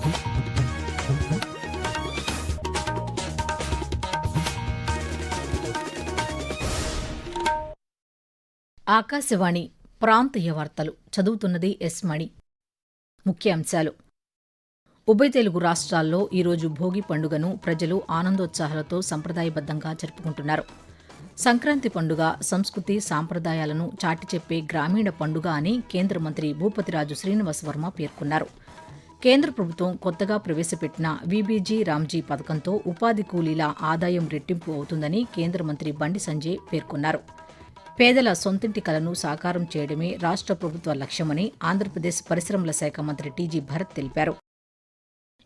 ఆకాశవాణి ప్రాంతీయ వార్తలు చదువుతున్నది ఎస్ మణి. ముఖ్యాంశాలు. ఉభయ తెలుగు రాష్ట్రాల్లో ఈరోజు భోగి పండుగను ప్రజలు ఆనందోత్సాహాలతో సంప్రదాయబద్దంగా జరుపుకుంటున్నారు. సంక్రాంతి పండుగ సంస్కృతి సాంప్రదాయాలను చాటి చెప్పే గ్రామీణ పండుగ అని కేంద్ర మంత్రి భూపతిరాజు శ్రీనివాస్ వర్మ పేర్కొన్నారు. కేంద్ర ప్రభుత్వం కొత్తగా ప్రవేశపెట్టిన వీబీజీ రామ్జీ పథకంతో ఉపాధి కూలీల ఆదాయం రెట్టింపు అవుతుందని కేంద్ర మంత్రి బండి సంజయ్ పేర్కొన్నారు. పేదల సొంతింటి కలను సాకారం చేయడమే రాష్ట్ర ప్రభుత్వ లక్ష్యమని ఆంధ్రప్రదేశ్ పరిశ్రమల శాఖ మంత్రి టీజీ భరత్ తెలిపారు.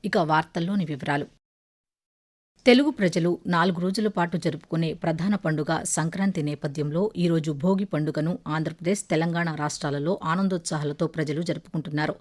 ఇక వార్తల్లోని వివరాలు. తెలుగు ప్రజలు 4 రోజుల పాటు జరుపుకునే ప్రధాన పండుగ సంక్రాంతి నేపథ్యంలో ఈరోజు భోగి పండుగను ఆంధ్రప్రదేశ్, తెలంగాణ రాష్ట్రాలలో ఆనందోత్సాహాలతో ప్రజలు జరుపుకుంటున్నారు.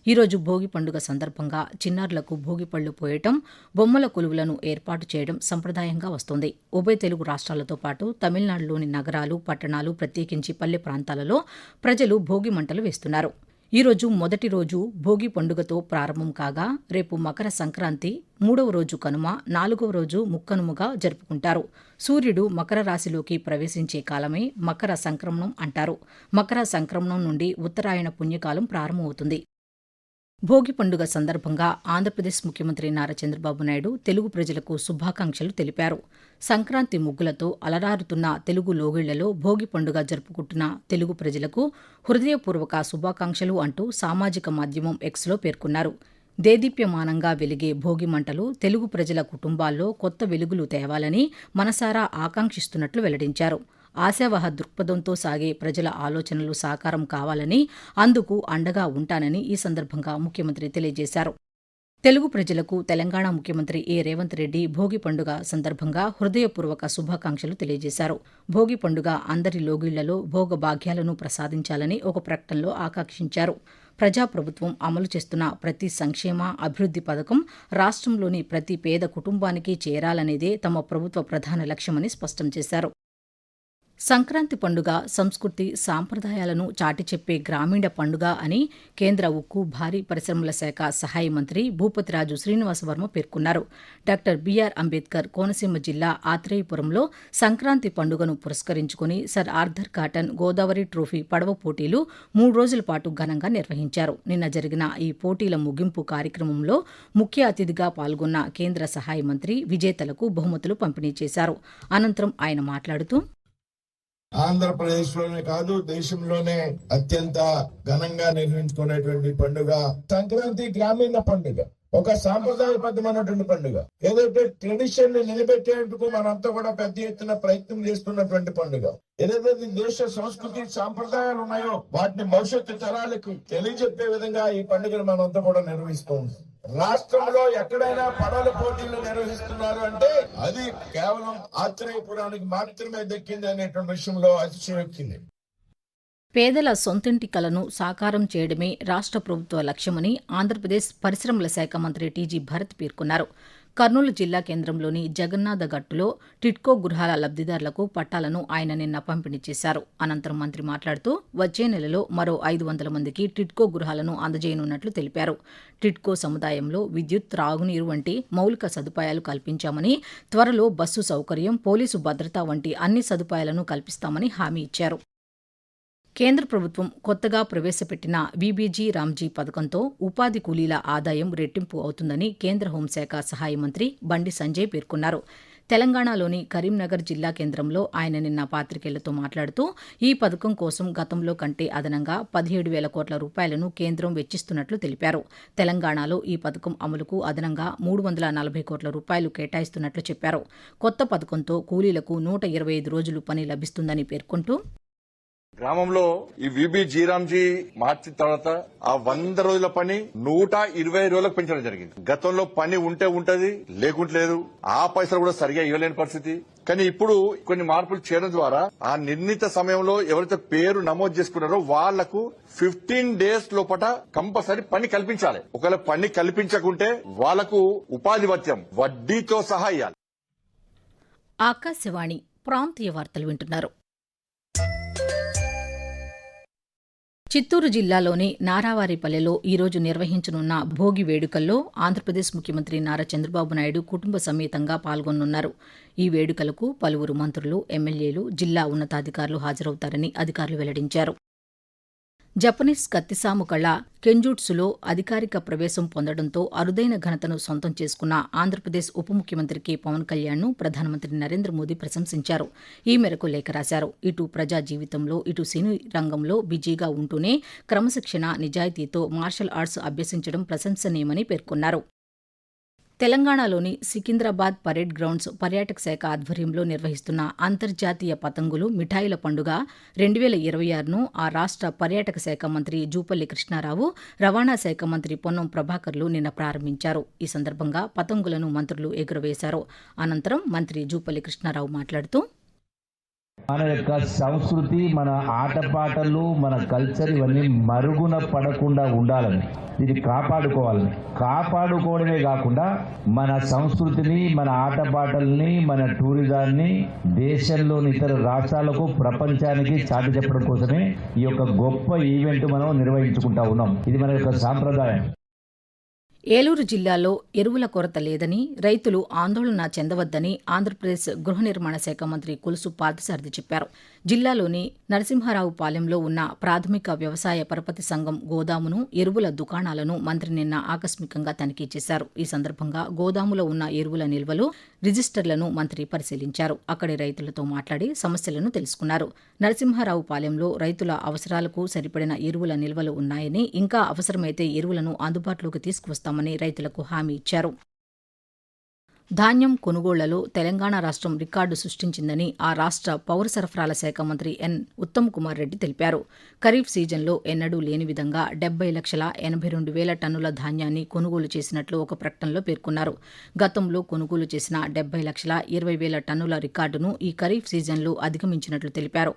ఈరోజు భోగి పండుగ సందర్భంగా చిన్నారులకు భోగిపళ్లు పోయటం, బొమ్మల కొలువులను ఏర్పాటు చేయడం సంప్రదాయంగా వస్తోంది. ఉభయ తెలుగు రాష్ట్రాలతో పాటు తమిళనాడులోని నగరాలు, పట్టణాలు, ప్రత్యేకించి పల్లె ప్రాంతాలలో ప్రజలు భోగి మంటలు వేస్తున్నారు. ఈరోజు మొదటి రోజు భోగి పండుగతో ప్రారంభం కాగా రేపు మకర సంక్రాంతి, 3వ రోజు కనుమ, 4వ రోజు ముక్కనుమగా జరుపుకుంటారు. సూర్యుడు మకర రాశిలోకి ప్రవేశించే కాలమే మకర సంక్రమణం అంటారు. మకర సంక్రమణం నుండి ఉత్తరాయణ పుణ్యకాలం ప్రారంభమవుతుంది. భోగి పండుగ సందర్భంగా ఆంధ్రప్రదేశ్ ముఖ్యమంత్రి నారా చంద్రబాబు నాయుడు తెలుగు ప్రజలకు శుభాకాంక్షలు తెలిపారు. సంక్రాంతి ముగ్గులతో అలరారుతున్న తెలుగు లోగిళ్లలో భోగి పండుగ జరుపుకుంటున్న తెలుగు ప్రజలకు హృదయపూర్వక శుభాకాంక్షలు అంటూ సామాజిక మాధ్యమం ఎక్స్లో పేర్కొన్నారు. దేదీప్యమానంగా వెలిగే భోగి మంటలు తెలుగు ప్రజల కుటుంబాల్లో కొత్త వెలుగులు తేవాలని మనసారా ఆకాంక్షిస్తున్నట్లు వెల్లడించారు. ఆశావహ దృక్పథంతో సాగే ప్రజల ఆలోచనలు సాకారం కావాలని, అందుకు అండగా ఉంటానని ఈ సందర్భంగా ముఖ్యమంత్రి తెలియజేశారు. తెలుగు ప్రజలకు తెలంగాణ ముఖ్యమంత్రి రేవంత్ రెడ్డి భోగి పండుగ సందర్భంగా హృదయపూర్వక శుభాకాంక్షలు తెలియజేశారు. భోగి పండుగ అందరి లోగిళ్లలో భోగభాగ్యాలను ప్రసాదించాలని ఒక ప్రకటనలో ఆకాంక్షించారు. ప్రజాప్రభుత్వం అమలు చేస్తున్న ప్రతి సంక్షేమ, అభివృద్ధి పథకం రాష్ట్రంలోని ప్రతి పేద కుటుంబానికి చేరాలనేదే తమ ప్రభుత్వ ప్రధాన లక్ష్యమని స్పష్టం చేశారు. సంక్రాంతి పండుగ సంస్కృతి సాంప్రదాయాలను చాటి చెప్పే గ్రామీణ పండుగ అని కేంద్ర ఉక్కు, భారీ పరిశ్రమల శాఖ సహాయ మంత్రి భూపతిరాజు శ్రీనివాస్ వర్మ పేర్కొన్నారు. డాక్టర్ బీఆర్ అంబేద్కర్ కోనసీమ జిల్లా ఆత్రేయపురంలో సంక్రాంతి పండుగను పురస్కరించుకుని sir Arthur cotton Godavari trophy పడవ పోటీలు 3 రోజుల పాటు ఘనంగా నిర్వహించారు. నిన్న జరిగిన ఈ పోటీల ముగింపు కార్యక్రమంలో ముఖ్య అతిథిగా పాల్గొన్న కేంద్ర సహాయ మంత్రి విజేతలకు బహుమతులు పంపిణీ చేశారు. అనంతరం ఆయన మాట్లాడుతూ, ఆంధ్రప్రదేశ్ లోనే కాదు, దేశంలోనే అత్యంత ఘనంగా నిర్వహించుకునేటువంటి పండుగ సంక్రాంతి. గ్రామీణ పండుగ, ఒక సాంప్రదాయబద్ధమైనటువంటి పండుగ. ఏదైతే ట్రెడిషన్ ని నిలబెట్టేందుకు మనంతా కూడా పెద్ద ఎత్తున ప్రయత్నం చేస్తున్నటువంటి పండుగ. ఏదైతే దేశ సంస్కృతి సాంప్రదాయాలు ఉన్నాయో వాటిని భవిష్యత్తు తరాలకు తెలియజెప్పే విధంగా ఈ పండుగను మనంతా కూడా నిర్వహిస్తూ ఉంటాం. రాష్ట్రంలో ఎక్కడైనా పడవల పోటీలు నిర్వహిస్తున్నారు అంటే అది కేవలం ఆత్రేయపురానికి మాత్రమే దక్కింది అనేటువంటి విషయంలో అతిశయోక్తి. పేదల సొంతింటి కలను సాకారం చేయడమే రాష్ట్ర ప్రభుత్వ లక్ష్యమని ఆంధ్రప్రదేశ్ పరిశ్రమల శాఖ మంత్రి టీజీ భరత్ పేర్కొన్నారు. కర్నూలు జిల్లా కేంద్రంలోని జగన్నాథ గట్టులో టిడ్కో గృహాల లబ్దిదారులకు పట్టాలను ఆయన నిన్న పంపిణీ చేశారు. అనంతరం మంత్రి మాట్లాడుతూ, వచ్చే నెలలో మరో 500 మందికి టిడ్కో గృహాలను అందజేయనున్నట్లు తెలిపారు. టిడ్కో సముదాయంలో విద్యుత్, త్రాగునీరు వంటి మౌలిక సదుపాయాలు కల్పించామని, త్వరలో బస్సు సౌకర్యం, పోలీసు భద్రత వంటి అన్ని సదుపాయాలను కల్పిస్తామని హామీ ఇచ్చారు. కేంద్ర ప్రభుత్వం కొత్తగా ప్రవేశపెట్టిన వీబీజీ రామ్జీ పథకంతో ఉపాధి కూలీల ఆదాయం రెట్టింపు అవుతుందని కేంద్ర హోంశాఖ సహాయ మంత్రి బండి సంజయ్ పేర్కొన్నారు. తెలంగాణలోని కరీంనగర్ జిల్లా కేంద్రంలో ఆయన నిన్న పాత్రికేయులతో మాట్లాడుతూ, ఈ పథకం కోసం గతంలో కంటే అదనంగా 17,000 కోట్ల రూపాయలను కేంద్రం వెచ్చిస్తున్నట్లు తెలిపారు. తెలంగాణలో ఈ పథకం అమలుకు అదనంగా 340 కోట్ల రూపాయలు కేటాయిస్తున్నట్లు చెప్పారు. కొత్త పథకంతో కూలీలకు 125 రోజులు పని లభిస్తుందని పేర్కొంటూ, గ్రామంలో ఈ విబి జీరాంజీ మార్చిన తర్వాత ఆ 100 రోజుల పని 120 రోజులకు పెంచడం జరిగింది. గతంలో పని ఉంటే ఉంటది, లేకుంటే లేదు. ఆ పైసలు కూడా సరిగా ఇవ్వలేని పరిస్థితి. కానీ ఇప్పుడు కొన్ని మార్పులు చేయడం ద్వారా ఆ నిర్ణీత సమయంలో ఎవరైతే పేరు నమోదు చేసుకున్నారో వాళ్లకు 15 డేస్ లోపల కంపల్సరీ పని కల్పించాలి. ఒకవేళ పని కల్పించకుంటే వాళ్లకు ఉపాధి భత్యం వడ్డీతో సహా ఇవ్వాలి. ఆకాశవాణి ప్రాంతీయ వార్తలు వింటున్నారు. చిత్తూరు జిల్లాలోని నారావారిపల్లెలో ఈరోజు నిర్వహించనున్న భోగి వేడుకల్లో ఆంధ్రప్రదేశ్ ముఖ్యమంత్రి నారా చంద్రబాబు నాయుడు కుటుంబ సమేతంగా పాల్గొనున్నారు. ఈ వేడుకలకు పలువురు మంత్రులు, ఎమ్మెల్యేలు, జిల్లా ఉన్నతాధికారులు హాజరవుతారని అధికారులు వెల్లడించారు. జపనీస్ కత్తిసాము కళ కెంజూట్సులో అధికారిక ప్రవేశం పొందడంతో అరుదైన ఘనతను సొంతం చేసుకున్న ఆంధ్రప్రదేశ్ ఉప ముఖ్యమంత్రి కె పవన్ కళ్యాణ్ను ప్రధానమంత్రి నరేంద్ర మోదీ ప్రశంసించారు. ఈ మేరకు లేఖ రాశారు. ఇటు ప్రజా జీవితంలో, ఇటు సినీ రంగంలో బిజీగా ఉంటూనే క్రమశిక్షణ, నిజాయితీతో మార్షల్ ఆర్ట్స్ అభ్యసించడం ప్రశంసనీయమని పేర్కొన్నారు. తెలంగాణలోని సికింద్రాబాద్ పరేడ్ గ్రౌండ్స్ పర్యాటక శాఖ ఆధ్వర్యంలో నిర్వహిస్తున్న అంతర్జాతీయ పతంగులు, మిఠాయిల పండుగ 2026ను ఆ రాష్ట్ర పర్యాటక శాఖ మంత్రి జూపల్లి కృష్ణారావు, రవాణా శాఖ మంత్రి పొన్నం ప్రభాకర్లు నిన్న ప్రారంభించారు. ఈ సందర్భంగా పతంగులను మంత్రులు ఎగురవేశారు. అనంతరం మంత్రి జూపల్లి కృష్ణారావు మాట్లాడుతూ, మన యొక్క సంస్కృతి, మన ఆటపాటలు, మన కల్చర్ ఇవన్నీ మరుగున పడకుండా ఉండాలని, ఇది కాపాడుకోవాలని, కాపాడుకోవడమే కాకుండా మన సంస్కృతిని, మన ఆటపాటల్ని, మన టూరిజాన్ని దేశంలోని ఇతర రాష్ట్రాలకు, ప్రపంచానికి చాటి చెప్పడం కోసమే ఈ యొక్క గొప్ప ఈవెంట్ మనం నిర్వహించుకుంటా ఉన్నాం. ఇది మన యొక్క సాంప్రదాయం. ఏలూరు జిల్లాలో ఎరువుల కొరత లేదని, రైతులు ఆందోళన చెందవద్దని ఆంధ్రప్రదేశ్ గృహ నిర్మాణ శాఖ మంత్రి కొలుసు పార్థసారథి చెప్పారు. జిల్లాలోని నరసింహారావుపాలెంలో ఉన్న ప్రాథమిక వ్యవసాయ పరపతి సంఘం గోదామును, ఎరువుల దుకాణాలను మంత్రి నిన్న ఆకస్మికంగా తనిఖీ చేశారు. ఈ సందర్భంగా గోదాములో ఉన్న ఎరువుల నిల్వలు, రిజిస్టర్లను మంత్రి పరిశీలించారు. అక్కడి రైతులతో మాట్లాడి సమస్యలను తెలుసుకున్నారు. నరసింహారావుపాలెంలో రైతుల అవసరాలకు సరిపడిన ఎరువుల నిల్వలు ఉన్నాయని, ఇంకా అవసరమైతే ఎరువులను అందుబాటులోకి తీసుకువస్తామని రైతులకు హామీ ఇచ్చారు. ధాన్యం కొనుగోళ్లలో తెలంగాణ రాష్ట్రం రికార్డు సృష్టించిందని ఆ రాష్ట్ర పౌర సరఫరాల శాఖ మంత్రి ఎన్. ఉత్తమ్ కుమార్ రెడ్డి తెలిపారు. ఖరీఫ్ సీజన్లో ఎన్నడూ లేని విధంగా 70,82,000 టన్నుల ధాన్యాన్ని కొనుగోలు చేసినట్లు ఒక ప్రకటనలో పేర్కొన్నారు. గతంలో కొనుగోలు చేసిన 70,20,000 టన్నుల రికార్డును ఈ ఖరీఫ్ సీజన్లో అధిగమించినట్లు తెలిపారు.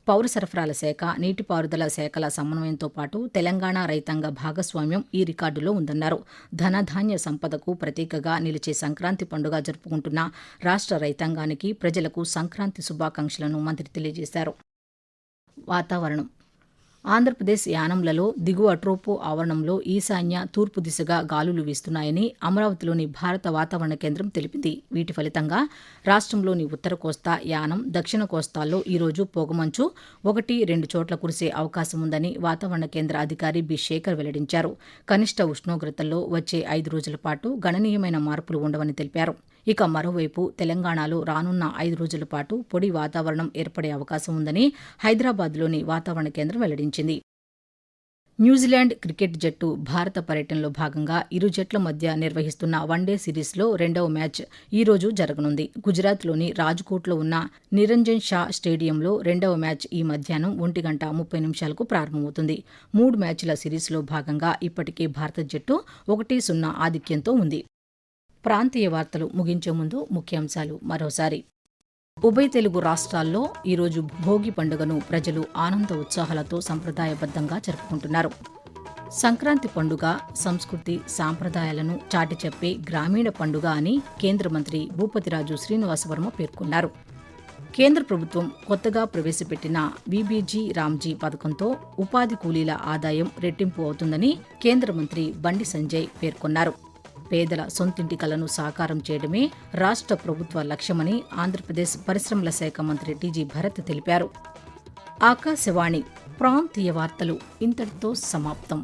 పౌర సరఫరాల శాఖ, నీటిపారుదల శాఖల సమన్వయంతో పాటు తెలంగాణ రైతాంగ భాగస్వామ్యం ఈ రికార్డులో ఉందన్నారు. ధనధాన్య సంపదకు ప్రతీకగా నిలిచే సంక్రాంతి పండుగ జరుపుకుంటున్న రాష్ట్ర రైతాంగానికి, ప్రజలకు సంక్రాంతి శుభాకాంక్షలను మంత్రి తెలియజేశారు. వాతావరణం. ఆంధ్రప్రదేశ్ యానంలలో దిగువ ట్రోపో ఆవరణంలో ఈశాన్య, తూర్పు దిశగా గాలులు వీస్తున్నాయని అమరావతిలోని భారత వాతావరణ కేంద్రం తెలిపింది. వీటి ఫలితంగా రాష్ట్రంలోని ఉత్తర కోస్తా, యానం, దక్షిణ కోస్తాల్లో ఈరోజు పొగమంచు 1-2 చోట్ల కురిసే అవకాశం ఉందని వాతావరణ కేంద్ర అధికారి బి. శేఖర్ వెల్లడించారు. కనిష్ట ఉష్ణోగ్రతల్లో వచ్చే 5 రోజుల పాటు గణనీయమైన మార్పులు ఉండవని తెలిపారు. ఇక మరోవైపు తెలంగాణలో రానున్న 5 రోజుల పాటు పొడి వాతావరణం ఏర్పడే అవకాశం ఉందని హైదరాబాద్లోని వాతావరణ కేంద్రం వెల్లడించింది. న్యూజిలాండ్ క్రికెట్ జట్టు భారత పర్యటనలో భాగంగా ఇరు జట్ల మధ్య నిర్వహిస్తున్న వన్డే సిరీస్లో 2వ మ్యాచ్ ఈరోజు జరగనుంది. గుజరాత్లోని రాజ్కోట్లో ఉన్న నిరంజన్ షా స్టేడియంలో 2వ మ్యాచ్ ఈ మధ్యాహ్నం 1:30 ప్రారంభమవుతుంది. 3 మ్యాచ్ల సిరీస్లో భాగంగా ఇప్పటికే భారత జట్టు 1-0 ఆధిక్యంతో ఉంది. ప్రాంతీయ వార్తలు ముగించే ముందు ముఖ్యాంశాలు మరోసారి. ఉభయ తెలుగు రాష్ట్రాల్లో ఈరోజు భోగి పండుగను ప్రజలు ఆనంద ఉత్సాహాలతో సంప్రదాయబద్ధంగా జరుపుకుంటున్నారు. సంక్రాంతి పండుగ సంస్కృతి, సాంప్రదాయాలను చాటి చెప్పే గ్రామీణ పండుగ అని కేంద్ర మంత్రి భూపతిరాజు శ్రీనివాసవర్మ పేర్కొన్నారు. కేంద్ర ప్రభుత్వం కొత్తగా ప్రవేశపెట్టిన వీబీజీ రామ్జీ పథకంతో ఉపాధి కూలీల ఆదాయం రెట్టింపు అవుతుందని కేంద్ర మంత్రి బండి సంజయ్ పేర్కొన్నారు. పేదల సొంతింటి కలను సాకారం చేయడమే రాష్ట్ర ప్రభుత్వ లక్ష్యమని ఆంధ్రప్రదేశ్ పరిశ్రమల శాఖ మంత్రి టీజీ భరత్ తెలిపారు. ఆకాశవాణి ప్రాంతీయ వార్తలు ఇంతటితో సమాప్తం.